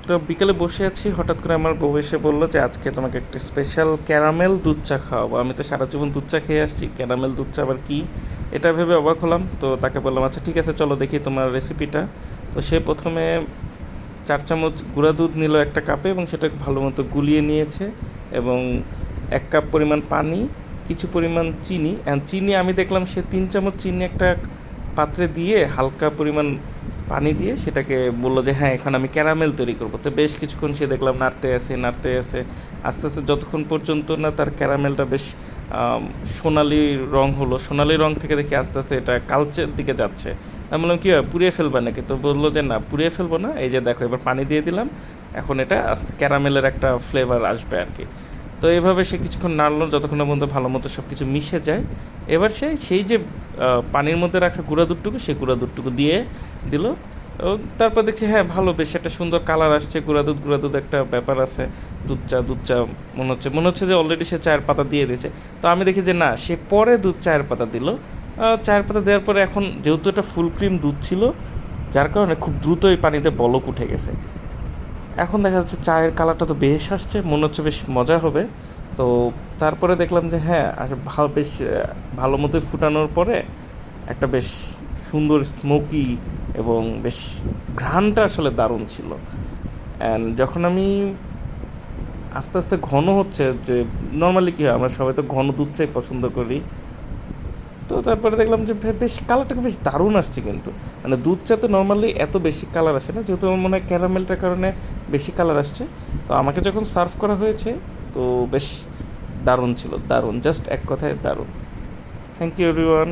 তো বিকেলে বসে আছি, হঠাৎ করে আমার বউ এসে বললো যে আজকে তোমাকে একটা স্পেশাল ক্যারামেল দুধ চা খাওয়াবো। আমি তো সারা জীবন দুধ চা খেয়ে আসছি, ক্যারামেল দুধ চা আবার কি, এটা ভেবে অবাক হলাম। তো তাকে বললাম আচ্ছা ঠিক আছে চলো দেখি তোমার রেসিপিটা। তো সে প্রথমে 4 চামচ গুঁড়া দুধ নিল একটা কাপে এবং সেটাকে ভালো মতো গুলিয়ে নিয়েছে, এবং 1 কাপ পরিমাণ পানি, কিছু পরিমাণ চিনি, অ্যান্ড চিনি আমি দেখলাম সে 3 চামচ চিনি একটা পাত্রে দিয়ে হালকা পরিমাণ পানি দিয়ে সেটাকে বললো যে হ্যাঁ এখন আমি ক্যারামেল তৈরি করবো। তো বেশ কিছুক্ষণ সে দেখলাম নাড়তে আছে আস্তে আস্তে যতক্ষণ পর্যন্ত না তার ক্যারামেলটা বেশ সোনালি রং হলো, সোনালি রং থেকে দেখি আস্তে আস্তে এটা কালচের দিকে যাচ্ছে। আমি বললাম কী হয় পুড়িয়ে ফেলবা নাকি? তো বললো যে না পুড়িয়ে ফেলবো না, এই যে দেখো এবার পানি দিয়ে দিলাম, এখন এটা আস্তে ক্যারামেলের একটা ফ্লেভার আসবে আর কি। তো এইভাবে সে কিছুক্ষণ নাড়লো যতক্ষণ না পর্যন্ত ভালো মতো সব কিছু মিশে যায়। এবার সেই যে পানির মধ্যে রাখা গুঁড়া দুধটুকু, সেই গুঁড়া দুধটুকু দিয়ে দিল। ও তারপর দেখছি হ্যাঁ ভালো, বেশ একটা সুন্দর কালার আসছে। গুঁড়া দুধ একটা ব্যাপার আছে। দুধ চা মনে হচ্ছে যে অলরেডি সে চায়ের পাতা দিয়ে দিয়েছে। তো আমি দেখি যে না, সে পরে চায়ের পাতা দিল। চায়ের পাতা দেওয়ার পরে এখন যেহেতু এটা ফুল ক্রিম দুধ ছিল, যার কারণে খুব দ্রুতই পানিতে বলক উঠে গেছে। এখন দেখা যাচ্ছে চায়ের কালারটা তো বেশ আসছে, মনে হচ্ছে বেশ মজা হবে। তো তারপরে দেখলাম যে হ্যাঁ আসলে বেশ ভালো মতোই ফুটানোর পরে একটা বেশ সুন্দর স্মোকি এবং বেশ ঘ্রাণটা আসলে দারুণ ছিল। অ্যান্ড যখন আমি আস্তে আস্তে ঘন হচ্ছে, যে নর্মালি কী হয় আমরা সবাই তো ঘন দুধ চাই পছন্দ করি, তো তারপরে দেখলাম যে বেশ কালারটা বেশ দারুণ আসছে। কিন্তু মানে দুধ চাতে নর্মালি এত বেশি কালার আসে না, যেহেতু আমার মনে হয় ক্যারামেলটার কারণে বেশি কালার আসছে। তো আমাকে যখন সার্ভ করা হয়েছে, তো বেশ দারুণ ছিল, দারুণ, জাস্ট এক কথায় দারুণ। Thank you everyone.